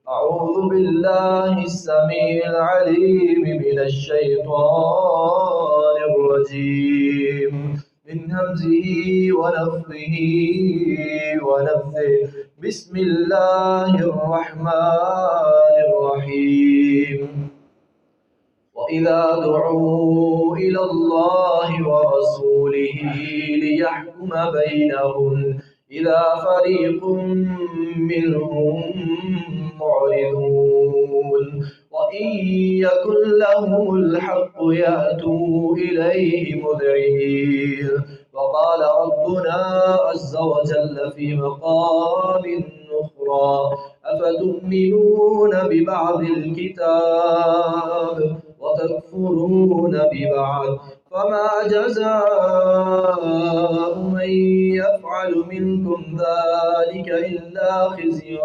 أعوذ بالله السميع العليم من الشيطان الرجيم من همزه ونفخه ونفثه بسم الله الرحمن الرحيم وإذا دعوا إلى الله ورسوله ليحكم بينهم إذا فريق منهم معرضون وإن يكن لهم الحق يأتوا إليه مذعنين وقال ربنا عز وجل في مقام أخرى أفتؤمنون ببعض الكتاب وتكفرون ببعض فما جزاء من يفعل منكم ذلك إلا خزي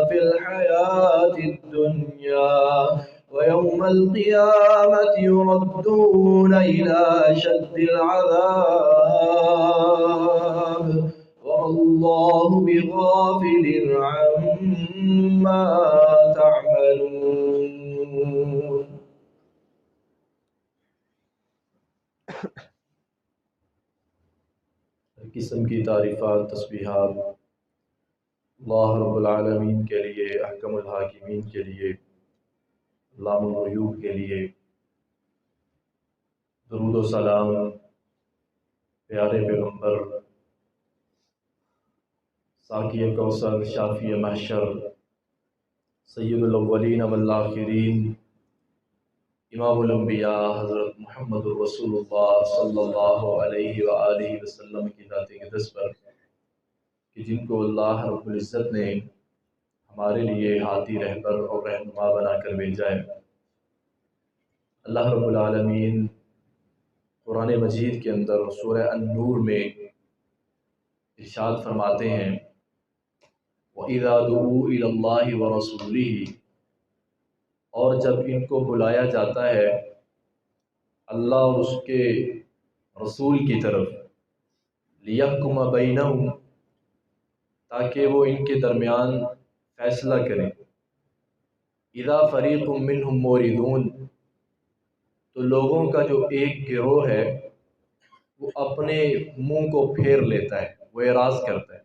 في الحياة الدنيا ويوم القيامة يردون إلى أشد العذاب وما الله بغافل عما تعملون. قسم کی تعریفات تسبیحات اللہ رب العالمین کے لیے، احکم الحاکمین کے لیے، علام الغیوب کے لیے، درود و سلام پیارے پیغمبر ساقی کوثر شافی محشر سید الاولین والآخرین امام الانبیاء حضرت محمد الرسول اللہ صلی اللہ علیہ وآلہ وسلم کی ذات اقدس پر کہ جن کو اللہ رب العزت نے ہمارے لیے ہادی رہبر اور رہنما بنا کر بھیجا ہے۔ اللہ رب العالمین قرآن مجید کے اندر سورہ النور میں ارشاد فرماتے ہیں وَإِذَا دُعُوا إِلَى اللَّهِ وَرَسُولِهِ، اور جب ان کو بلایا جاتا ہے اللہ اور اس کے رسول کی طرف لِيَحْكُمَ بَيْنَهُمْ، تاکہ وہ ان کے درمیان فیصلہ کریں، اِذَا فَرِيقٌ مِّنْهُمْ مُعْرِضُونَ، تو لوگوں کا جو ایک گروہ ہے وہ اپنے منہ کو پھیر لیتا ہے، وہ اعراض کرتا ہے،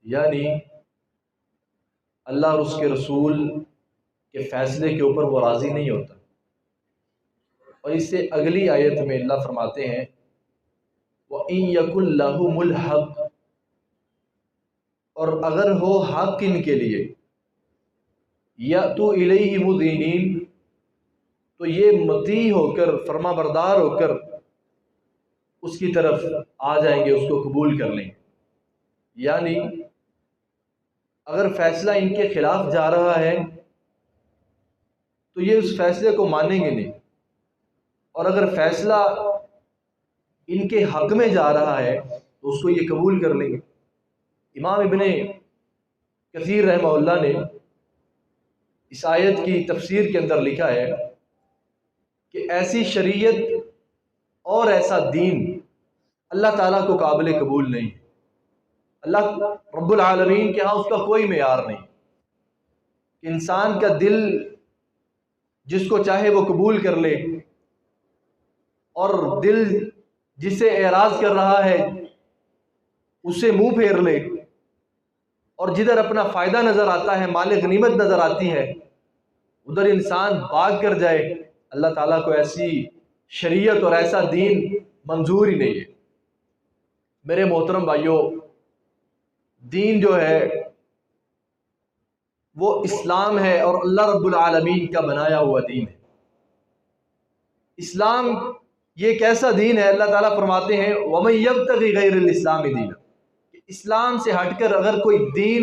یعنی اللہ اور اس کے رسول کے فیصلے کے اوپر وہ راضی نہیں ہوتا۔ اور اس سے اگلی آیت میں اللہ فرماتے ہیں وَإِن يَكُن لَّهُمُ الْحَقُّ، اور اگر ہو حق ان کے لیے یَأْتُوا إِلَيْهِ مُذْعِنِينَ، تو یہ مطیع ہو کر، فرما بردار ہو کر اس کی طرف آ جائیں گے، اس کو قبول کر لیں گے۔ یعنی اگر فیصلہ ان کے خلاف جا رہا ہے تو یہ اس فیصلے کو مانیں گے نہیں، اور اگر فیصلہ ان کے حق میں جا رہا ہے تو اس کو یہ قبول کر لیں گے۔ امام ابن کثیر رحمہ اللہ نے اس آیت کی تفسیر کے اندر لکھا ہے کہ ایسی شریعت اور ایسا دین اللہ تعالیٰ کو قابل قبول نہیں، اللہ رب العالمین کے ہاں اس کا کوئی معیار نہیں کہ انسان کا دل جس کو چاہے وہ قبول کر لے، اور دل جس سے اعراض کر رہا ہے اسے منہ پھیر لے، اور جدھر اپنا فائدہ نظر آتا ہے، مال غنیمت نظر آتی ہے، ادھر انسان بھاگ کر جائے۔ اللہ تعالیٰ کو ایسی شریعت اور ایسا دین منظور ہی نہیں ہے۔ میرے محترم بھائیوں، دین جو ہے وہ اسلام ہے، اور اللہ رب العالمین کا بنایا ہوا دین ہے۔ اسلام یہ ایک ایسا دین ہے، اللہ تعالیٰ فرماتے ہیں وَمَن يَبْتَغِ غَيْرَ الْإِسْلَامِ دِينًا، اسلام سے ہٹ کر اگر کوئی دین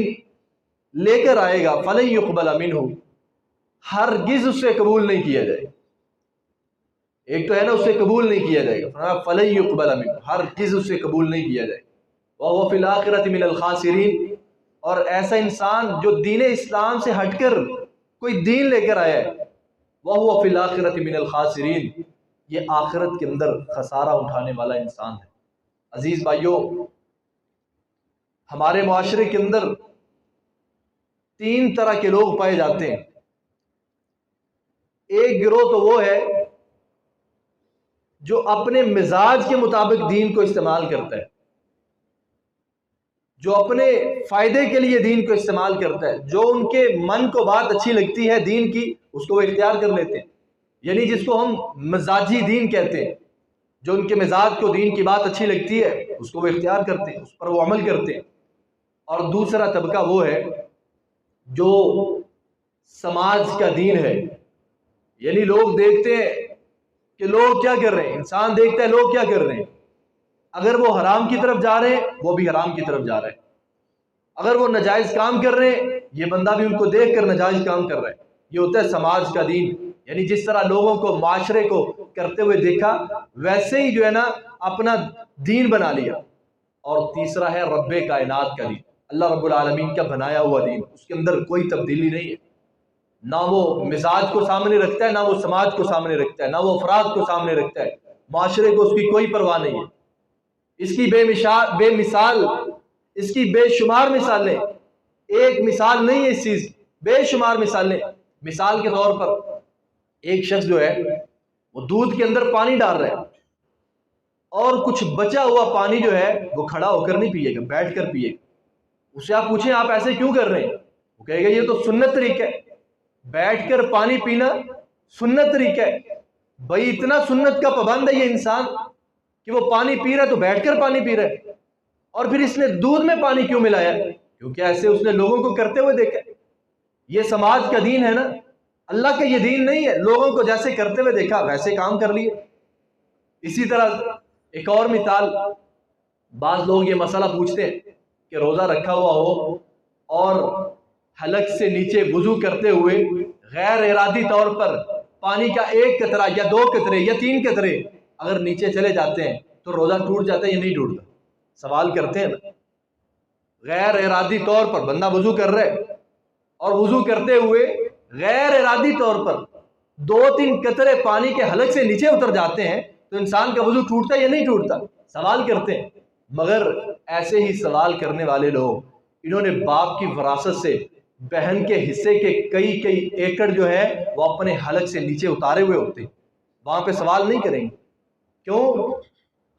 لے کر آئے گا فَلَن يُقْبَلَ مِنْهُ، ہرگز اسے قبول نہیں کیا جائے گا۔ ایک تو ہے نا اسے قبول نہیں کیا جائے گا، فَلَن يُقْبَلَ مِنْهُ، ہرگز اسے قبول نہیں کیا جائے گا۔ وَهُوَ فِي الْآخِرَةِ مِنَ الْخَاسِرِينَ، اور ایسا انسان جو دین اسلام سے ہٹ کر کوئی دین لے کر آیا ہے وَهُوَ فِي الْآخِرَةِ مِنَ الْخَاسِرِينَ، یہ آخرت کے اندر خسارہ اٹھانے والا انسان ہے۔ عزیز بھائیوں، ہمارے معاشرے کے اندر 3 طرح کے لوگ پائے جاتے ہیں۔ ایک گروہ تو وہ ہے جو اپنے مزاج کے مطابق دین کو استعمال کرتا ہے، جو اپنے فائدے کے لیے دین کو استعمال کرتا ہے، جو ان کے من کو بات اچھی لگتی ہے دین کی اس کو وہ اختیار کر لیتے ہیں، یعنی جس کو ہم مزاجی دین کہتے ہیں، جو ان کے مزاج کو دین کی بات اچھی لگتی ہے اس کو وہ اختیار کرتے ہیں، اس پر وہ عمل کرتے ہیں۔ اور دوسرا طبقہ وہ ہے جو سماج کا دین ہے، یعنی لوگ دیکھتے ہیں کہ لوگ کیا کر رہے ہیں، انسان دیکھتا ہے لوگ کیا کر رہے ہیں، اگر وہ حرام کی طرف جا رہے ہیں وہ بھی حرام کی طرف جا رہے ہیں، اگر وہ ناجائز کام کر رہے ہیں یہ بندہ بھی ان کو دیکھ کر ناجائز کام کر رہا ہے۔ یہ ہوتا ہے سماج کا دین، یعنی جس طرح لوگوں کو معاشرے کو کرتے ہوئے دیکھا ویسے ہی جو ہے نا اپنا دین بنا لیا۔ اور تیسرا ہے رب کائنات کا دین، اللہ رب العالمین کا بنایا ہوا دین، اس کے اندر کوئی تبدیلی نہیں ہے، نہ وہ مزاج کو سامنے رکھتا ہے، نہ وہ سماج کو سامنے رکھتا ہے، نہ وہ افراد کو سامنے رکھتا ہے، معاشرے کو اس کی کوئی پرواہ نہیں ہے۔ اس کی بے مثال اس کی بے شمار مثالیں، ایک مثال نہیں ہے اس چیز کی، بے شمار مثالیں۔ مثال کے طور پر ایک شخص جو ہے وہ دودھ کے اندر پانی ڈال رہا ہے اور کچھ بچا ہوا پانی جو ہے وہ کھڑا ہو کر نہیں پیے گا، بیٹھ کر پیے گا۔ اس سے آپ پوچھیں آپ ایسے کیوں کر رہے ہیں، وہ کہے گا یہ تو سنت طریقہ ہے، بیٹھ کر پانی پینا سنت طریقہ ہے۔ بھائی اتنا سنت کا پابند ہے یہ انسان کہ وہ پانی پی رہا ہے تو بیٹھ کر پانی پی رہا ہے، اور پھر اس نے دودھ میں پانی کیوں ملایا؟ کیونکہ ایسے اس نے لوگوں کو کرتے ہوئے دیکھا۔ یہ سماج کا دین ہے نا، اللہ کا یہ دین نہیں ہے، لوگوں کو جیسے کرتے ہوئے دیکھا ویسے کام کر لیے۔ اسی طرح ایک اور مثال، بعض لوگ یہ مسئلہ پوچھتے ہیں کہ روزہ رکھا ہوا ہو اور حلق سے نیچے وضو کرتے ہوئے غیر ارادی طور پر پانی کا 1 قطرہ یا 2 قطرے یا 3 قطرے اگر نیچے چلے جاتے ہیں تو روزہ ٹوٹ جاتا ہے یا نہیں ٹوٹتا؟ سوال کرتے ہیں نا۔ غیر ارادی طور پر بندہ وضو کر رہا ہے اور وضو کرتے ہوئے غیر ارادی طور پر 2-3 قطرے پانی کے حلق سے نیچے اتر جاتے ہیں تو انسان کا وضو ٹوٹتا ہے یا نہیں ٹوٹتا؟ سوال کرتے ہیں۔ مگر ایسے ہی سوال کرنے والے لوگ انہوں نے باپ کی وراثت سے بہن کے حصے کے کئی ایکڑ جو ہے وہ اپنے حلق سے نیچے اتارے ہوئے ہوتے ہیں، وہاں پہ سوال نہیں کریں گے۔ کیوں؟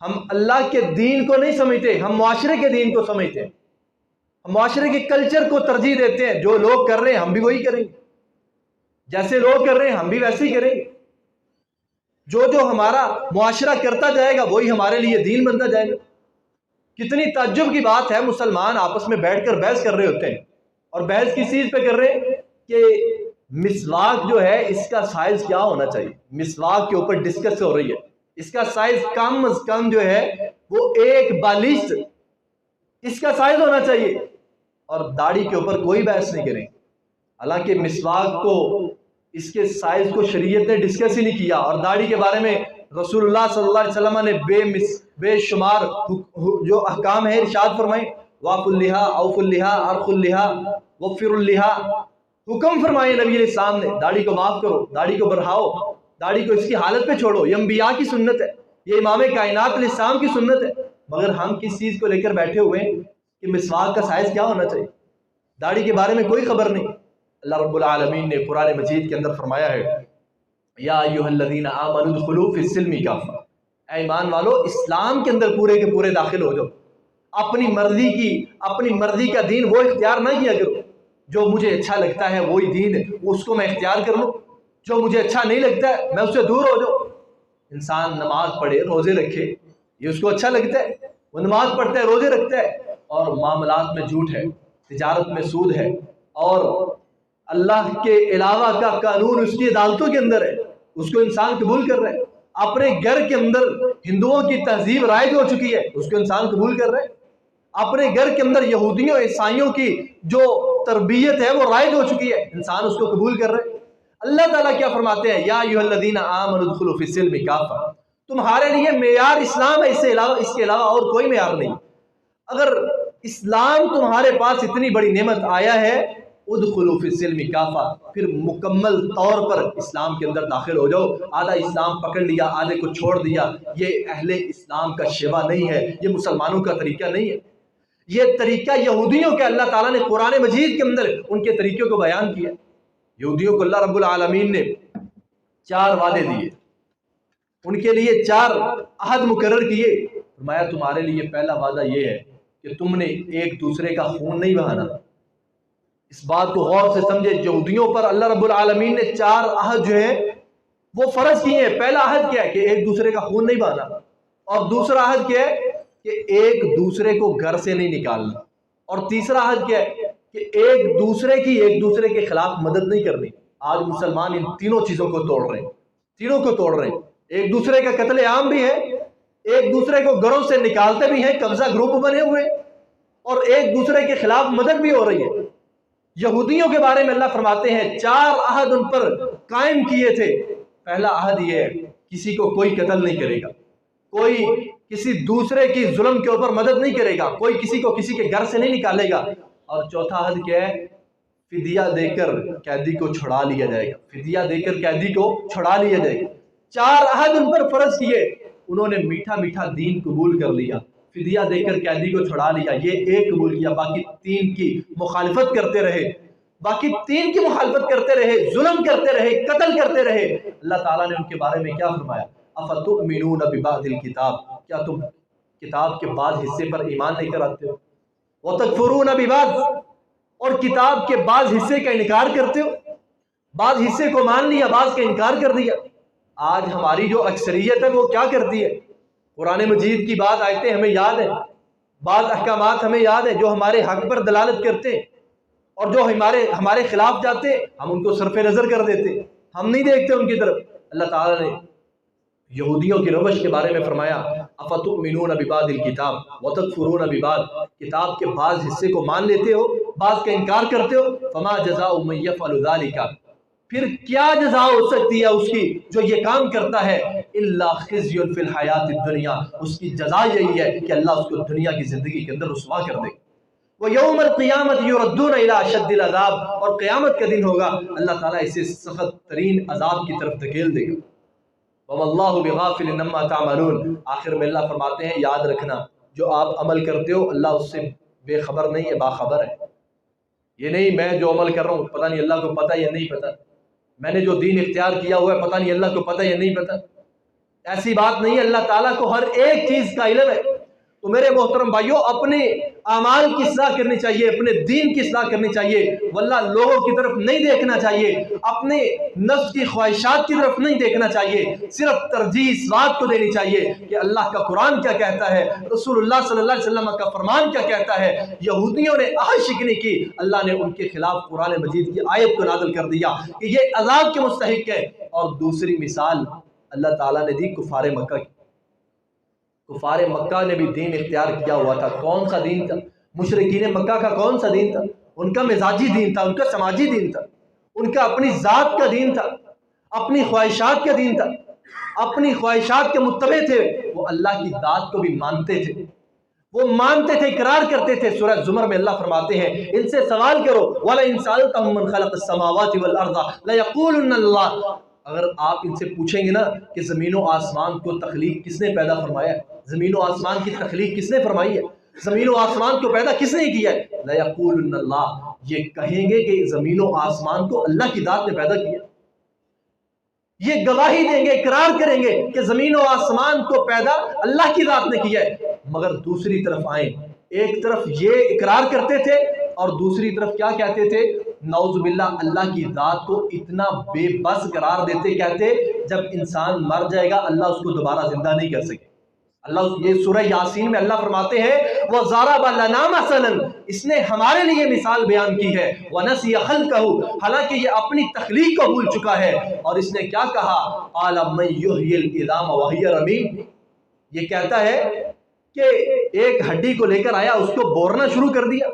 ہم اللہ کے دین کو نہیں سمجھتے، ہم معاشرے کے دین کو سمجھتے ہیں، ہم معاشرے کے کلچر کو ترجیح دیتے ہیں۔ جو لوگ کر رہے ہیں ہم بھی وہی کریں گے، جیسے لوگ کر رہے ہیں ہم بھی ویسے ہی کریں گے۔ جو ہمارا معاشرہ کرتا جائے گا وہی ہمارے لیے دین بنتا جائے گا۔ کتنی تعجب کی بات ہے، مسلمان آپس میں بیٹھ کر بحث کر رہے ہوتے ہیں، اور بحث کس چیز پہ کر رہے ہیں کہ مسواک جو ہے اس کا سائز کیا ہونا چاہیے۔ مسواک کے اوپر ڈسکس ہو رہی ہے، اس کا سائز کم از کم جو ہے وہ 1 بالشت اس کا سائز ہونا چاہیے، اور داڑھی کے اوپر کوئی بحث نہیں کریں۔ حالانکہ مسواک کو اس کے سائز کو شریعت نے ڈسکس ہی نہیں کیا، اور داڑھی کے بارے میں رسول اللہ صلی اللہ علیہ وسلم نے بے شمار جو احکام ہیں ارشاد فرمائے، واف اللحا، اوف اللحا، ارخ اللحا، وفر اللحا، حکم فرمائے نبی علیہ السلام نے داڑھی کو معاف کرو، داڑھی کو بڑھاؤ، داڑھی کو اس کی حالت پہ چھوڑو۔ یہ انبیاء کی سنت ہے، یہ امام کائنات علیہ السلام کی سنت ہے، مگر ہم کس چیز کو لے کر بیٹھے ہوئے ہیں کہ مسواک کا سائز کیا ہونا چاہیے، داڑھی کے بارے میں کوئی خبر نہیں۔ اللہ رب العالمین نے قرآن مجید کے اندر فرمایا ہے، یا ایھا الذین آمنوا ادخلوا فی السلم کافہ، اے ایمان والو اسلام کے اندر پورے کے پورے داخل ہو جاؤ۔ اپنی مرضی کا دین وہ اختیار نہ کیا کرو، جو مجھے اچھا لگتا ہے وہی دین اس کو میں اختیار کر لوں، جو مجھے اچھا نہیں لگتا ہے میں اس سے دور ہو جاؤں۔ انسان نماز پڑھے، روزے رکھے، یہ اس کو اچھا لگتا ہے، وہ نماز پڑھتا ہے، روزے رکھتا ہے، اور معاملات میں جھوٹ ہے، تجارت میں سود ہے، اور اللہ کے علاوہ کا قانون اس کی عدالتوں کے اندر ہے، اس کو انسان قبول کر رہا ہے۔ اپنے گھر کے اندر ہندوؤں کی تہذیب رائج ہو چکی ہے، اس کو انسان قبول کر رہا ہے۔ اپنے گھر کے اندر یہودیوں عیسائیوں کی جو تربیت ہے وہ رائج ہو چکی ہے، انسان اس کو قبول کر رہا ہے۔ اللہ تعالیٰ کیا فرماتے ہیں، یا ایھا الذین آمنوا ادخلوا فی السلم کافہ، تمہارے لیے معیار اسلام ہے، اس کے علاوہ اور کوئی معیار نہیں۔ اگر اسلام تمہارے پاس اتنی بڑی نعمت آیا ہے، ادخلوا فی السلم کافہ، پھر مکمل طور پر اسلام کے اندر داخل ہو جاؤ۔ آدھا اسلام پکڑ لیا، آدھے کو چھوڑ دیا، یہ اہل اسلام کا شیوا نہیں ہے، یہ مسلمانوں کا طریقہ نہیں ہے۔ یہ طریقہ یہودیوں کے اللہ تعالیٰ نے قرآن مجید کے اندر ان کے طریقوں کو بیان کیا۔ یہودیوں کو اللہ رب العالمین نے 4 وعدے دیے، ان کے لیے 4 عہد مقرر کیے۔ فرمایا تمہارے لیے پہلا وعدہ یہ ہے کہ تم نے ایک دوسرے کا خون نہیں بہانا۔ اس بات کو غور سے سمجھے، یہودیوں پر اللہ رب العالمین نے 4 عہد جو ہے وہ فرض کیے ہیں۔ پہلا عہد کیا ہے کہ ایک دوسرے کا خون نہیں بہانا، اور دوسرا عہد کیا ہے کہ ایک دوسرے کو گھر سے نہیں نکالنا، اور تیسرا عہد کیا ہے کہ ایک دوسرے کے خلاف مدد نہیں کرنی۔ آج مسلمان ان تینوں چیزوں کو توڑ رہے ہیں، ایک دوسرے کا قتل عام بھی ہے، ایک دوسرے کو گھروں سے نکالتے بھی ہیں، قبضہ گروپ بنے ہوئے، اور ایک دوسرے کے خلاف مدد بھی ہو رہی ہے۔ یہودیوں کے بارے میں اللہ فرماتے ہیں 4 عہد ان پر قائم کیے تھے۔ پہلا عہد یہ ہے کسی کو کوئی قتل نہیں کرے گا، کوئی کسی دوسرے کی ظلم کے اوپر مدد نہیں کرے گا، کوئی کسی کو کسی کے گھر سے نہیں نکالے گا۔ اور چوتھا عہد کیا ہے؟ فدیہ دے کر قیدی کو چھڑا لیا جائے گا۔ 4 عہد ان پر فرض کیے، انہوں نے میٹھا میٹھا دین قبول کر لیا، فدیہ دے کر قیدی کو چھڑا لیا، یہ ایک قبول کیا، باقی 3 کی مخالفت کرتے رہے، ظلم کرتے رہے، قتل کرتے رہے۔ اللہ تعالیٰ نے ان کے بارے میں کیا فرمایا؟ افتؤمنون ببعض الکتاب، کیا تم کتاب کے بعض حصے پر ایمان نہیں کراتے ہو؟ وتکفرون ببعض، اور کتاب کے بعض حصے کا انکار کرتے ہو۔ بعض حصے کو مان لیا، بعض کا انکار کر دیا۔ آج ہماری جو اکثریت ہے وہ کیا کرتی ہے؟ قرآن مجید کی بعض آیتیں ہمیں یاد ہیں، بعض احکامات ہمیں یاد ہیں جو ہمارے حق پر دلالت کرتے ہیں، اور جو ہمارے خلاف جاتے ہیں ہم ان کو صرف نظر کر دیتے، ہم نہیں دیکھتے ان کی طرف۔ اللہ تعالیٰ نے یہودیوں کی روش کے بارے میں فرمایا افتؤمنون ببعض الکتاب وتکفرون ببعض، کتاب کے بعض حصے کو مان لیتے ہو، بعض کا انکار کرتے ہو۔ فما جزاء من یفعل ذلک، پھر کیا جزا ہو سکتی ہے اس کی جو یہ کام کرتا ہے؟ الا خزی فی الحیات الدنیا، اس کی جزا یہی ہے کہ اللہ اس کو دنیا کی زندگی کے اندر رسوا کر دے۔ وَيَوْمَ الْقِيَامَةِ يُرَدُّونَ إِلَىٰ أَشَدِّ الْعَذَابِ، اور قیامت کا دن ہوگا اللہ تعالیٰ اسے سخت ترین عذاب کی طرف دھکیل دے گا۔ وَمَا اللَّهُ بِغَافِلٍ عَمَّا تَعْمَلُونَ، آخر میں اللہ فرماتے ہیں یاد رکھنا جو آپ عمل کرتے ہو اللہ اس سے بے خبر نہیں ہے، باخبر ہے۔ یہ نہیں میں جو عمل کر رہا ہوں پتہ نہیں اللہ کو پتہ یا نہیں پتہ، میں نے جو دین اختیار کیا ہوا ہے پتہ نہیں اللہ کو پتہ یا نہیں پتہ، ایسی بات نہیں ہے۔ اللہ تعالیٰ کو ہر ایک چیز کا علم ہے۔ تو میرے محترم بھائیوں، اپنے اعمال کی اصلاح کرنی چاہیے، اپنے دین کی اصلاح کرنی چاہیے، واللہ لوگوں کی طرف نہیں دیکھنا چاہیے، اپنے نفس کی خواہشات کی طرف نہیں دیکھنا چاہیے، صرف ترجیح اس بات کو دینی چاہیے کہ اللہ کا قرآن کیا کہتا ہے، رسول اللہ صلی اللہ علیہ وسلم کا فرمان کیا کہتا ہے۔ یہودیوں نے عہد شکنی کی، اللہ نے ان کے خلاف قرآن مجید کی آیت کو نازل کر دیا کہ یہ عذاب کے مستحق ہے۔ اور دوسری مثال اللہ تعالیٰ نے دی کفار مکہ کی۔ کفار مکہ نے بھی دین اختیار کیا ہوا تھا۔ کون سا دین تھا؟ مشرکین مکہ کا کون سا دین تھا؟ ان کا مزاجی دین تھا، ان کا سماجی دین تھا، ان کا اپنی ذات کا دین تھا، اپنی خواہشات کا دین تھا، اپنی خواہشات کے متبع تھے۔ وہ اللہ کی ذات کو بھی مانتے تھے، وہ مانتے تھے، اقرار کرتے تھے۔ سورہ زمر میں اللہ فرماتے ہیں ان سے سوال کرو وَلَئِن سَأَلْتَهُم مَّن خَلَقَ السَّمَاوَاتِ وَالْأَرْضَ لَيَقُولُنَّ اللَّهُ، اگر آپ ان سے پوچھیں گے نا کہ زمین و آسمان کو تخلیق کس نے پیدا فرمایا ہے، زمین و آسمان کی تخلیق کس نے فرمائی ہے، زمین و آسمان کو پیدا کس نے کیا ہے، لَيَقُولُنَّ اللَّهُ، یہ کہیں گے کہ زمین و آسمان کو اللہ کی ذات نے پیدا کیا۔ یہ گواہی دیں گے، اقرار کریں گے کہ زمین و آسمان کو پیدا اللہ کی ذات نے کیا ہے۔ مگر دوسری طرف آئیں، ایک طرف یہ اقرار کرتے تھے اور دوسری طرف کیا کہتے تھے؟ نعوذ باللہ اللہ کی ذات کو اتنا بے بس قرار دیتے، کہتے جب انسان مر جائے گا اللہ اس کو دوبارہ زندہ نہیں کر سکے۔ اللہ یہ سورہ یاسین میں اللہ فرماتے ہیں وَضَرَبَ لَنَا مَثَلًا، اس نے ہمارے لیے مثال بیان کی ہے، وَنَسِيَ خَلْقَهُ، حالانکہ یہ اپنی تخلیق کو بھول چکا ہے۔ اور اس نے کیا کہا؟ قَالَ مَن يُحْيِي الْعِظَامَ وَهِيَ رَمِيمٌ، یہ کہتا ہے کہ ایک ہڈی کو لے کر آیا، اس کو بورنا شروع کر دیا،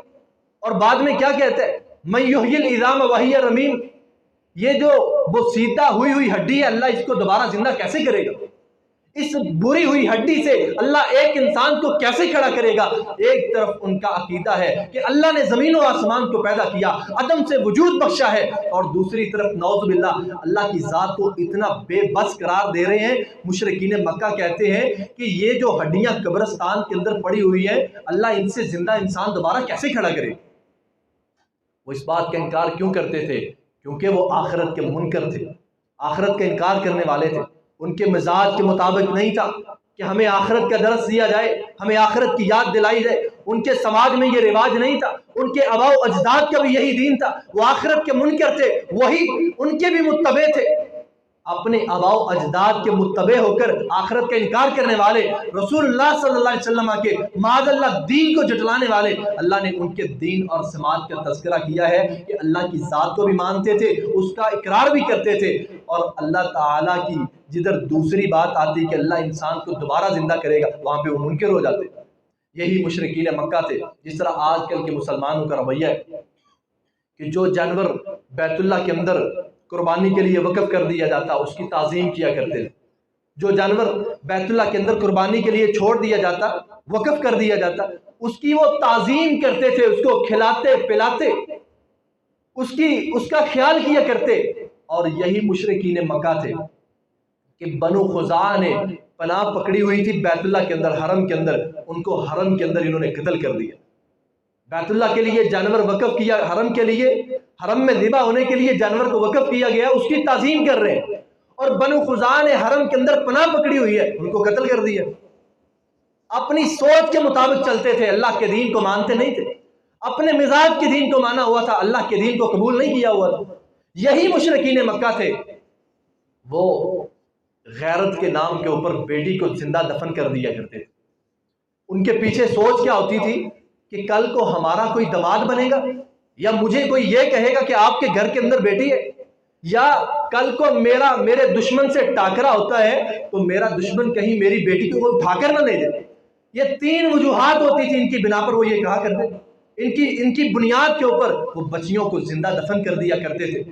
اور بعد میں کیا کہتا ہے؟ مَن يُحْيِي الْعِظَامَ وَهِيَ رَمِيمٌ، یہ جو وہ سیدھا ہوئی ہڈی ہے اللہ اس کو دوبارہ زندہ کیسے کرے گا؟ اس بری ہوئی ہڈی سے اللہ ایک انسان کو کیسے کھڑا کرے گا؟ ایک طرف ان کا عقیدہ ہے کہ اللہ نے زمین و آسمان کو پیدا کیا، عدم سے وجود بخشا ہے، اور دوسری طرف نعوذ باللہ اللہ کی ذات کو اتنا بے بس قرار دے رہے ہیں۔ مشرکین مکہ کہتے ہیں کہ یہ جو ہڈیاں قبرستان کے اندر پڑی ہوئی ہیں، اللہ ان سے زندہ انسان دوبارہ کیسے کھڑا کرے؟ وہ اس بات کا انکار کیوں کرتے تھے؟ کیونکہ وہ آخرت کے منکر تھے، آخرت کا انکار کرنے والے تھے۔ ان کے مزاج کے مطابق نہیں تھا کہ ہمیں آخرت کا درس دیا جائے، ہمیں آخرت کی یاد دلائی جائے۔ ان کے سماج میں یہ رواج نہیں تھا، ان کے آباء و اجداد کا بھی یہی دین تھا، وہ آخرت کے منکر تھے، وہی ان کے بھی متبع تھے۔ اپنے آباء و اجداد کے متبع ہو کر آخرت کا انکار کرنے والے، رسول اللہ صلی اللہ علیہ وسلم کے معاذ اللہ دین کو جھٹلانے والے، اللہ نے ان کے دین اور سماج کا تذکرہ کیا ہے کہ اللہ کی ذات کو بھی مانتے تھے، اس کا اقرار بھی کرتے تھے، اور اللہ تعالیٰ کی جدھر دوسری بات آتی کہ اللہ انسان کو دوبارہ زندہ کرے گا، وہاں پہ وہ منکر ہو جاتے۔ یہی مشرکین مکہ تھے۔ جس طرح آج کل کے مسلمانوں کا رویہ ہے کہ جو جانور بیت اللہ کے اندر قربانی کے لیے وقف کر دیا جاتا اس کی تعظیم کیا کرتے تھے، جو جانور بیت اللہ کے اندر قربانی کے لیے چھوڑ دیا جاتا، وقف کر دیا جاتا، اس کی وہ تعظیم کرتے تھے، اس کو کھلاتے پلاتے، اس کا خیال کیا کرتے۔ اور یہی مشرکین مکہ تھے کہ بنو خزاعہ نے پناہ پکڑی ہوئی تھی بیت اللہ کے اندر، حرم کے اندر، ان کو حرم کے اندر انہوں نے قتل کر دیا۔ بیت اللہ کے لیے جانور وقف کیا، حرم کے لیے، حرم میں ذبح ہونے کے لیے جانور کو وقف کیا گیا، اس کی تعظیم کر رہے ہیں، اور بنو خزاعہ نے حرم کے اندر پناہ پکڑی ہوئی ہے، ان کو قتل کر دیا۔ اپنی سوچ کے مطابق چلتے تھے، اللہ کے دین کو مانتے نہیں تھے، اپنے مزاج کے دین کو مانا ہوا تھا، اللہ کے دین کو قبول نہیں کیا ہوا تھا۔ یہی مشرکین مکہ تھے، وہ غیرت کے نام کے اوپر بیٹی کو زندہ دفن کر دیا کرتے تھے۔ ان کے پیچھے سوچ کیا ہوتی تھی کہ کل کو ہمارا کوئی داماد بنے گا، یا مجھے کوئی یہ کہے گا کہ آپ کے گھر کے اندر بیٹی ہے، یا کل کو میرے دشمن سے ٹاکرا ہوتا ہے تو میرا دشمن کہیں میری بیٹی کو اٹھا کر نہ لے جائے۔ یہ تین وجوہات ہوتی تھی ان کی بنا پر وہ یہ کہا کرتے تھے، ان کی بنیاد کے اوپر وہ بچیوں کو زندہ دفن کر دیا کرتے تھے۔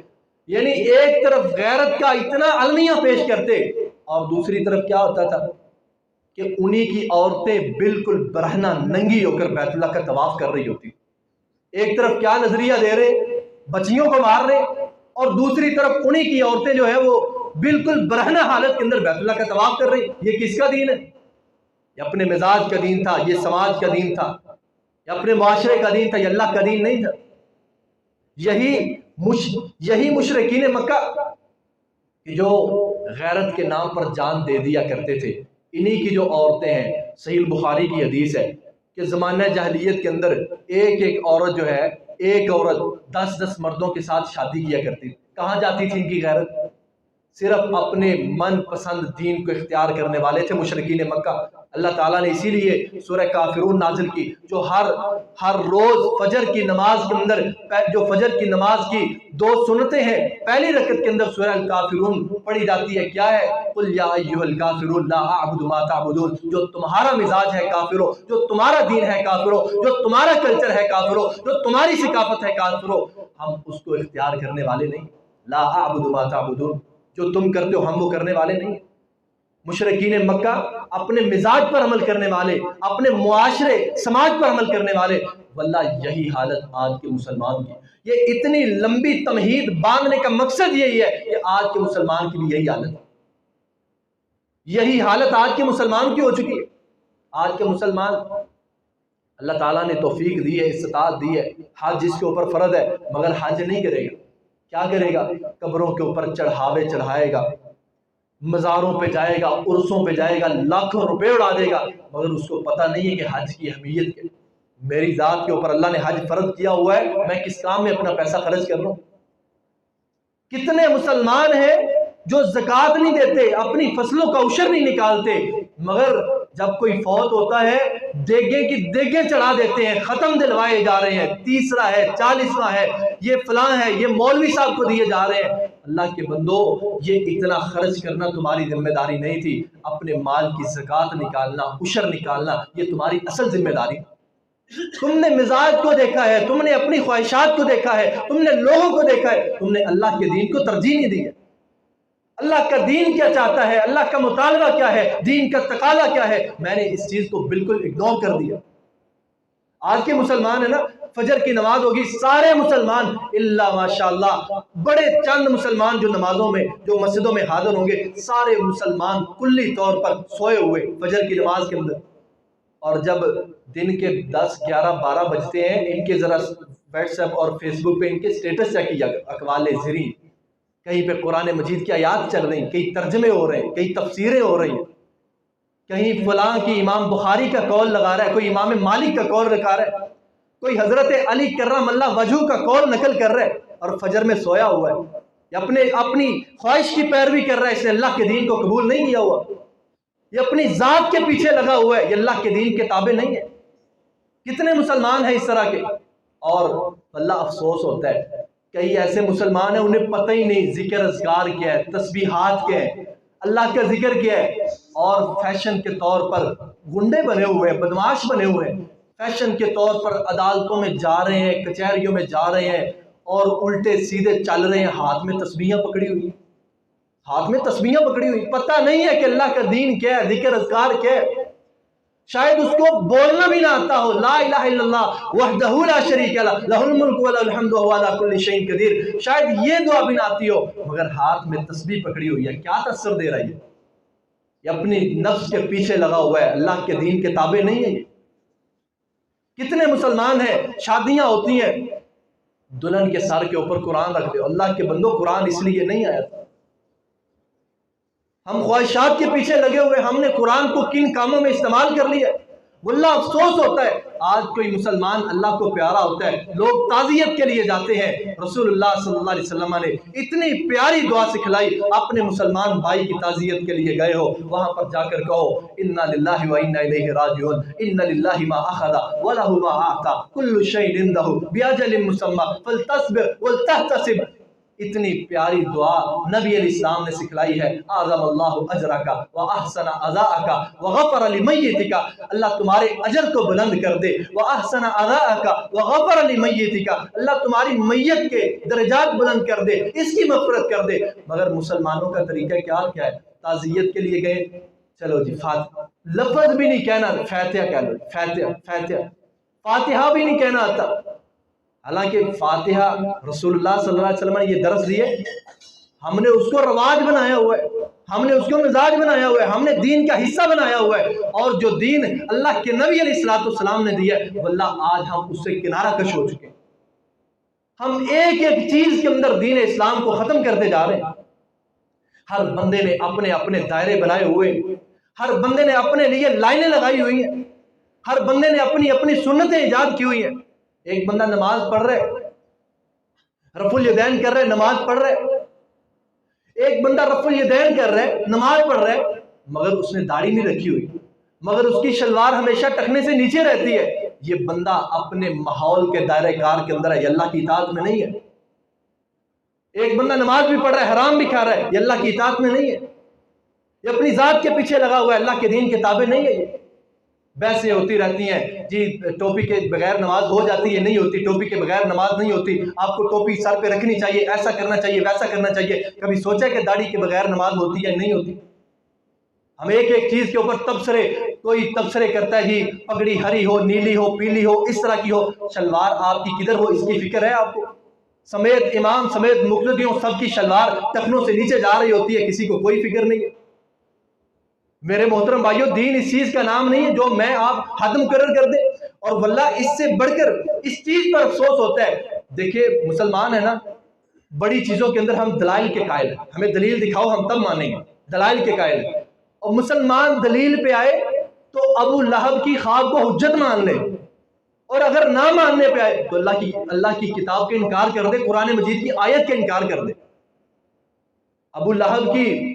یعنی ایک طرف غیرت کا اتنا المیہ پیش کرتے، اور دوسری طرف کیا ہوتا تھا کہ انہی کی عورتیں بالکل برہنہ ننگی ہو کر بیت اللہ کا طواف کر رہی ہوتی۔ ایک طرف کیا نظریہ دے رہے، بچیوں کو مار رہے، اور دوسری طرف انہی کی عورتیں جو ہے وہ بالکل برہنہ حالت کے اندر بیت اللہ کا طواف کر رہی۔ یہ کس کا دین ہے؟ یہ اپنے مزاج کا دین تھا، یہ سماج کا دین تھا، یہ اپنے معاشرے کا دین تھا، یہ اللہ کا دین نہیں تھا۔ یہی مشرکین مکہ کہ جو غیرت کے نام پر جان دے دیا کرتے تھے، انہی کی جو عورتیں ہیں، صحیح البخاری کی حدیث ہے کہ زمانہ جاہلیت کے اندر ایک عورت جو ہے، ایک عورت 10 مردوں کے ساتھ شادی کیا کرتی تھی۔ کہاں جاتی تھی ان کی غیرت؟ صرف اپنے من پسند دین کو اختیار کرنے والے تھے مشرکین مکہ۔ اللہ تعالیٰ نے اسی لیے سورہ کافرون نازل کی، جو ہر روز فجر کی نماز کے اندر، جو فجر کی نماز کی 2 سنتیں ہیں، پہلی رکعت کے اندر سورہ الکافرون پڑھی جاتی ہے۔ کیا ہے؟ قل یا ایھا الکافرون لا اعبد ما تعبدون، جو تمہارا مزاج ہے کافرو، جو تمہارا دین ہے کافرو، جو تمہارا کلچر ہے کافرو، جو تمہاری ثقافت ہے کافرو، ہم اس کو اختیار کرنے والے نہیں۔ لا اعبد ما تعبدون، جو تم کرتے ہو ہم وہ کرنے والے نہیں۔ مشرکین مکہ اپنے مزاج پر عمل کرنے والے، اپنے معاشرے سماج پر عمل کرنے والے۔ واللہ یہی حالت آج کے مسلمان کی۔ یہ اتنی لمبی تمہید باندھنے کا مقصد یہی ہے کہ آج کے مسلمان کی بھی یہی حالت، یہی حالت آج کے مسلمان کی ہو چکی ہے۔ آج کے مسلمان، اللہ تعالیٰ نے توفیق دی ہے، استطاعت دی ہے، حج جس کے اوپر فرض ہے، مگر حج نہیں کرے گا۔ کیا کرے گا؟ قبروں کے اوپر چڑھاوے چڑھائے گا، مزاروں پہ جائے گا، عرسوں پہ جائے گا، لاکھوں روپے اڑا دے گا، مگر اس کو پتہ نہیں ہے کہ حج کی اہمیت کیا۔ میری ذات کے اوپر اللہ نے حج فرض کیا ہوا ہے، میں کس کام میں اپنا پیسہ خرچ کر رہا ہوں؟ کتنے مسلمان ہیں جو زکوٰۃ نہیں دیتے، اپنی فصلوں کا عشر نہیں نکالتے، مگر جب کوئی فوت ہوتا ہے دیگیں کی دیگیں چڑھا دیتے ہیں، ختم دلوائے جا رہے ہیں، 30واں ہے، 40واں ہے، یہ فلاں ہے، یہ مولوی صاحب کو دیے جا رہے ہیں۔ اللہ کے بندو، یہ اتنا خرچ کرنا تمہاری ذمہ داری نہیں تھی۔ اپنے مال کی زکوٰۃ نکالنا، عشر نکالنا، یہ تمہاری اصل ذمہ داری۔ تم نے مزاج کو دیکھا ہے، تم نے اپنی خواہشات کو دیکھا ہے، تم نے لوگوں کو دیکھا ہے، تم نے اللہ کے دین کو ترجیح نہیں دی ہے۔ اللہ کا دین کیا چاہتا ہے، اللہ کا مطالبہ کیا ہے، دین کا تقاضا کیا ہے، میں نے اس چیز کو بالکل اگنور کر دیا۔ آج کے مسلمان ہیں نا، فجر کی نماز ہوگی، سارے مسلمان الا ماشاءاللہ بڑے چند مسلمان جو نمازوں میں، جو مسجدوں میں حاضر ہوں گے، سارے مسلمان کلی طور پر سوئے ہوئے فجر کی نماز کے اندر۔ اور جب دن کے 10 11 12 بجتے ہیں، ان کے ذرا واٹس ایپ اور فیس بک پہ ان کے سٹیٹس چیک کیا، اقوال زرین، کہیں پہ قرآن مجید کی آیات چل رہی ہیں، کہیں ترجمے ہو رہے ہیں، کہیں تفسیریں ہو رہی ہیں، کہیں فلاں کی امام بخاری کا قول لگا رہا ہے، کوئی امام مالک کا قول رکھا رہا ہے، کوئی حضرت علی کرم اللہ وجہہ کا قول نقل کر رہا ہے، اور فجر میں سویا ہوا ہے، یا اپنی خواہش کی پیروی کر رہا ہے، اس نے اللہ کے دین کو قبول نہیں کیا ہوا، یہ اپنی ذات کے پیچھے لگا ہوا ہے، یہ اللہ کے دین کے تابع نہیں ہے۔ کتنے مسلمان ہیں اس طرح کے؟ اور اللہ افسوس ہوتا ہے، کئی ایسے مسلمان ہیں انہیں پتہ ہی نہیں ذکر اذکار کیا ہے، تسبیحات کیا ہے، اللہ کا ذکر کیا ہے، اور فیشن کے طور پر گنڈے بنے ہوئے ہیں، بدماش بنے ہوئے ہیں، فیشن کے طور پر عدالتوں میں جا رہے ہیں، کچہریوں میں جا رہے ہیں، اور الٹے سیدھے چل رہے ہیں، ہاتھ میں تسبیحاں پکڑی ہوئی، ہاتھ میں تسبیحاں پکڑی ہوئی، پتہ نہیں ہے کہ اللہ کا دین کیا ہے، ذکر اذکار کیا ہے، شاید اس کو بولنا بھی نہ آتا ہو، لا الہ الا اللہ وحدہ لا شریک لہ لہ الملک و لہ الحمد وہو علی کل شیء قدیر، شاید یہ دعا بھی نہ آتی ہو، مگر ہاتھ میں تسبیح پکڑی ہوئی ہے، کیا تاثر دے رہا ہے یہ اپنی نفس کے پیچھے لگا ہوا ہے، اللہ کے دین کے تابع نہیں ہے یہ۔ کتنے مسلمان ہیں، شادیاں ہوتی ہیں، دلہن کے سر کے اوپر قرآن رکھ دے، اللہ کے بندوں قرآن اس لیے نہیں آیا تھا، ہم خواہشات کے پیچھے لگے ہوئے، ہم نے قرآن کو کن کاموں میں استعمال کر لیا۔ واللہ افسوس ہوتا ہے، آج کوئی مسلمان اللہ کو پیارا ہوتا ہے، لوگ تعزیت کے لیے جاتے ہیں، رسول اللہ صلی اللہ علیہ وسلم نے اتنی پیاری دعا سکھلائی، اپنے مسلمان بھائی کی تعزیت کے لیے گئے ہو، وہاں پر جا کر کہو انا للہ و انا الیہ راجعون، ان للہ ما اخذ ولہ ما اعطى کل شیء عنده باجل مسمى فلتصبر ولتحتسب۔ اتنی پیاری دعا نبی علیہ السلام نے سکھلائی ہے، اعظم اللہ اجرک واحسن عزاءک وغفر لمیتک، اللہ تمہارے اجر کو بلند کر دے، واحسن عزاءک وغفر لمیتک، اللہ تمہاری میت کے درجات بلند کر دے، اس کی مغفرت کر دے۔ مگر مسلمانوں کا طریقہ کیا ہے؟ تعزیت کے لیے گئے، چلو جی فاتحہ، لفظ بھی نہیں کہنا، فاتحہ کہہ لو، فاتحہ بھی نہیں کہنا آتا، حالانکہ فاتحہ رسول اللہ صلی اللہ علیہ وسلم نے یہ درس دیے، ہم نے اس کو رواج بنایا ہوا ہے، ہم نے اس کو مزاج بنایا ہوا ہے، ہم نے دین کا حصہ بنایا ہوا ہے، اور جو دین اللہ کے نبی علیہ السلام نے دیا ہے، واللہ آج ہم اس سے کنارہ کش ہو چکے ہیں، ہم ایک ایک چیز کے اندر دین اسلام کو ختم کرتے جا رہے ہیں۔ ہر بندے نے اپنے اپنے دائرے بنائے ہوئے، ہر بندے نے اپنے لیے لائنیں لگائی ہوئی ہیں، ہر بندے نے اپنی اپنی سنتیں ایجاد کی ہوئی ہیں۔ ایک بندہ نماز پڑھ رہے، رفع الیدین کر رہے، نماز پڑھ رہے، ایک بندہ رفع الیدین کر رہے، نماز پڑھ رہے، مگر اس نے داڑھی نہیں رکھی ہوئی، مگر اس کی شلوار ہمیشہ ٹخنے سے نیچے رہتی ہے، یہ بندہ اپنے ماحول کے دائرہ کار کے اندر ہے، یہ اللہ کی اطاعت میں نہیں ہے۔ ایک بندہ نماز بھی پڑھ رہا ہے، حرام بھی کھا رہا ہے، یہ اللہ کی اطاعت میں نہیں ہے، یہ اپنی ذات کے پیچھے لگا ہوا ہے، اللہ کے دین کے تابع نہیں ہے۔ یہ بحثیں ہوتی رہتی ہیں، جی ٹوپی کے بغیر نماز ہو جاتی ہے، نہیں ہوتی، ٹوپی کے بغیر نماز نہیں ہوتی، آپ کو ٹوپی سر پہ رکھنی چاہیے، ایسا کرنا چاہیے، ویسا کرنا چاہیے، کبھی سوچا کہ داڑھی کے بغیر نماز ہوتی ہے نہیں ہوتی؟ ہم ایک ایک چیز کے اوپر تبصرے، کوئی تبصرے کرتا ہے جی پگڑی ہری ہو، نیلی ہو، پیلی ہو، اس طرح کی ہو، شلوار آپ کی کدھر ہو اس کی فکر ہے آپ کو؟ سمیت امام سمیت مقتدیوں سب کی شلوار ٹخنوں سے نیچے جا رہی ہوتی ہے، کسی کو کوئی فکر نہیں ہے۔ میرے محترم بھائیوں، دین اس چیز کا نام نہیں ہے جو میں آپ حد مقرر کر دیں، اور واللہ اس سے بڑھ کر اس چیز پر افسوس ہوتا ہے۔ دیکھیے مسلمان ہے نا، بڑی چیزوں کے اندر ہم دلائل کے قائل ہیں، ہمیں دلیل دکھاؤ ہم تب مانیں گے، دلائل کے قائل ہیں، اور مسلمان دلیل پہ آئے تو ابو لہب کی خواب کو حجت مان لے، اور اگر نہ ماننے پہ آئے تو اللہ کی کتاب کا انکار کر دے، قرآن مجید کی آیت کا انکار کر دے۔ ابو لہب کی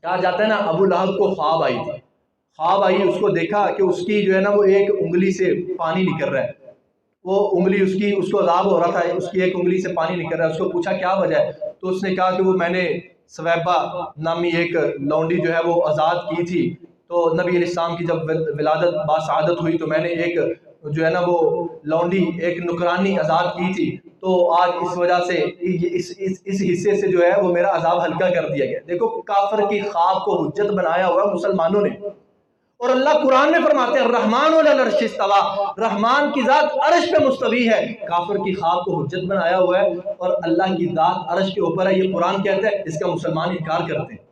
کہا جاتا ہے نا، ابو لہب کو خواب آئی تھی، خواب آئی، اس کو دیکھا کہ اس کی جو ہے نا وہ ایک انگلی سے پانی نکل رہا ہے، وہ انگلی اس کو عذاب ہو رہا تھا، اس کی ایک انگلی سے پانی نکل رہا ہے، اس کو پوچھا کیا وجہ ہے، تو اس نے کہا کہ وہ میں نے سویبہ نامی ایک لونڈی جو ہے وہ آزاد کی تھی، تو نبی علیہ السلام کی جب ولادت باسعادت ہوئی تو میں نے ایک جو ہے نا وہ لونڈی ایک نکرانی آزاد کی تھی، تو آج اس وجہ سے اس حصے سے جو ہے وہ میرا عذاب ہلکا کر دیا گیا۔ دیکھو کافر کی خواب کو حجت بنایا ہوا مسلمانوں نے، اور اللہ قرآن میں فرماتے ہیں الرحمن علی العرش استویٰ، رحمان کی ذات عرش پہ مستوی ہے۔ کافر کی خواب کو حجت بنایا ہوا ہے اور اللہ کی ذات عرش کے اوپر ہے، یہ قرآن کہتا ہے، اس کا مسلمان انکار کرتے ہیں۔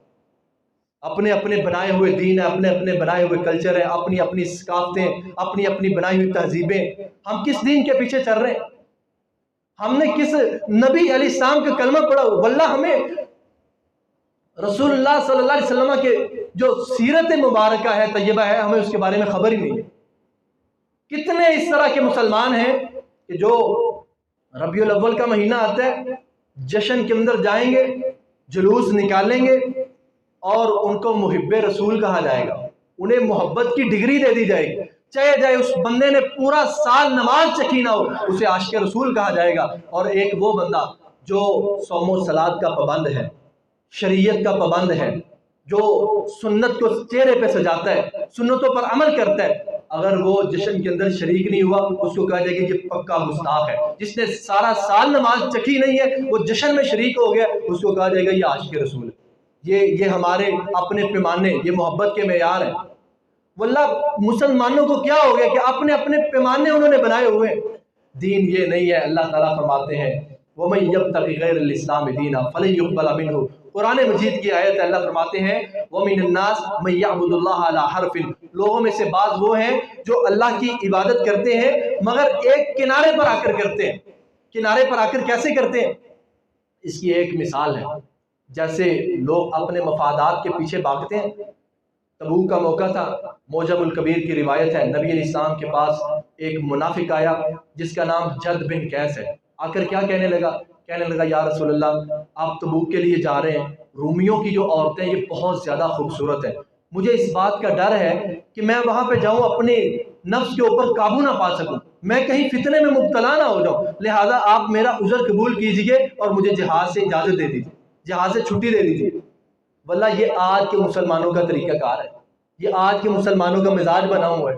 اپنے اپنے بنائے ہوئے دین ہیں، اپنے اپنے بنائے ہوئے کلچر ہیں، اپنی اپنی ثقافتیں، اپنی اپنی بنائی ہوئی تہذیبیں۔ ہم کس دین کے پیچھے چل رہے ہیں؟ ہم نے کس نبی علیہ السلام کا کلمہ پڑھا؟ واللہ ہمیں رسول اللہ صلی اللہ علیہ وسلم کے جو سیرت مبارکہ ہے، طیبہ ہے، ہمیں اس کے بارے میں خبر ہی نہیں ہے۔ کتنے اس طرح کے مسلمان ہیں کہ جو ربیع الاول کا مہینہ آتا ہے، جشن کے اندر جائیں گے، جلوس نکالیں گے اور ان کو محب رسول کہا جائے گا، انہیں محبت کی ڈگری دے دی جائے گی، چاہے جائے اس بندے نے پورا سال نماز چکھی نہ ہو، اسے عاشق رسول کہا جائے گا۔ اور ایک وہ بندہ جو صوم و صلات کا پابند ہے، شریعت کا پابند ہے، جو سنت کو چہرے پہ سجاتا ہے، سنتوں پر عمل کرتا ہے، اگر وہ جشن کے اندر شریک نہیں ہوا، اس کو کہا جائے گا یہ پکا گستاخ ہے۔ جس نے سارا سال نماز چکھی نہیں ہے، وہ جشن میں شریک ہو گیا، اس کو کہا جائے گا یہ عاشق رسول ہے۔ یہ ہمارے اپنے پیمانے، یہ محبت کے معیار ہیں۔ واللہ مسلمانوں کو کیا ہو گیا کہ اپنے اپنے پیمانے انہوں نے بنائے ہوئے ہیں۔ دین یہ نہیں ہے۔ اللہ تعالیٰ فرماتے ہیں وَمَن يَبْتَغِ غَيْرَ الْإِسْلَامِ دِينًا فَلَن يُقْبَلَ مِنْهُ، قرآن مجید کی آیت ہے۔ اللہ فرماتے ہیں وَمِنَ النَّاسِ مَن يَعْبُدُ اللَّهَ عَلَىٰ حَرْفٍ، لوگوں میں سے بعض وہ ہیں جو اللہ کی عبادت کرتے ہیں مگر ایک کنارے پر آ کر کرتے ہیں۔ کنارے پر آ کر کیسے کرتے ہیں؟ اس کی ایک مثال ہے، جیسے لوگ اپنے مفادات کے پیچھے بھاگتے ہیں۔ تبوک کا موقع تھا، موجم الکبیر کی روایت ہے، نبی علیہ السلام کے پاس ایک منافق آیا جس کا نام جد بن قیس ہے۔ آ کر کیا کہنے لگا یا رسول اللہ آپ تبوک کے لیے جا رہے ہیں، رومیوں کی جو عورتیں یہ بہت زیادہ خوبصورت ہیں، مجھے اس بات کا ڈر ہے کہ میں وہاں پہ جاؤں اپنے نفس کے اوپر قابو نہ پا سکوں، میں کہیں فتنے میں مبتلا نہ ہو جاؤں، لہٰذا آپ میرا عذر قبول کیجئے اور مجھے جہاد سے اجازت دے دیجیے، جہاد سے چھٹی دے دیجیے۔ واللہ یہ آج کے مسلمانوں کا طریقہ کار ہے، یہ آج کے مسلمانوں کا مزاج بنا ہوا ہے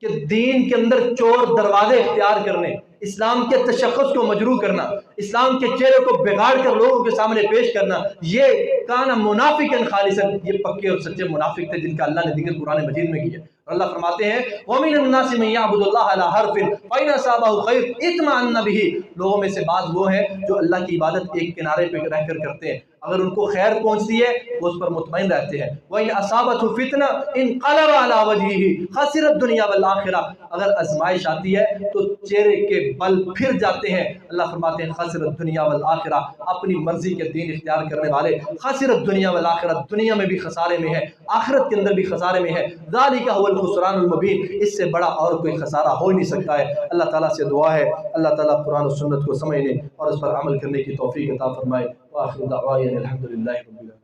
کہ دین کے اندر چور دروازے اختیار کرنے، اسلام کے تشخص کو مجروح کرنا، اسلام کے چہرے کو بگاڑ کر لوگوں کے سامنے پیش کرنا، یہ کان منافقا خالصا، یہ پکے اور سچے منافق تھے جن کا اللہ نے ذکر قرآن مجید میں کیا۔ اور اللہ فرماتے ہیں وَمِنَ النَّاسِ مَن يَعْبُدُ اللَّهَ عَلَىٰ حَرْفٍ فَإِنْ أَصَابَهُ خَيْرٌ اطْمَأَنَّ بِهِ، لوگوں میں سے بعض وہ ہیں جو اللہ کی عبادت ایک کنارے پہ رہ کر کرتے ہیں، اگر ان کو خیر پہنچتی ہے وہ اس پر مطمئن رہتے ہیں۔ وَإِنْ أَصَابَتْهُ فِتْنَةٌ انقلب عَلَىٰ وَجْهِهِ خَسِرَ الدُّنْيَا وَالْآخِرَةَ، اگر آزمائش آتی ہے تو چہرے کے بل پھر جاتے ہیں۔ اللہ فرماتے ہیں خَسِرَ الدُّنْيَا وَالْآخِرَةَ، اپنی مرضی کے دین اختیار کرنے والے خَسِرَ الدُّنْيَا وَالْآخِرَةَ، دنیا میں بھی خسارے میں ہے، آخرت کے اندر بھی خسارے میں ہے۔ ذَلِكَ هُوَ الْخُسْرَانُ الْمُبِينُ، اس سے بڑا اور کوئی خسارہ ہو نہیں سکتا ہے۔ اللہ تعالیٰ سے دعا ہے اللہ تعالیٰ قرآن و سنت کو سمجھنے اور اس پر عمل کرنے کی توفیق عطا فرمائے۔ وآخر دعوانا الحمد للہ رب العالمین۔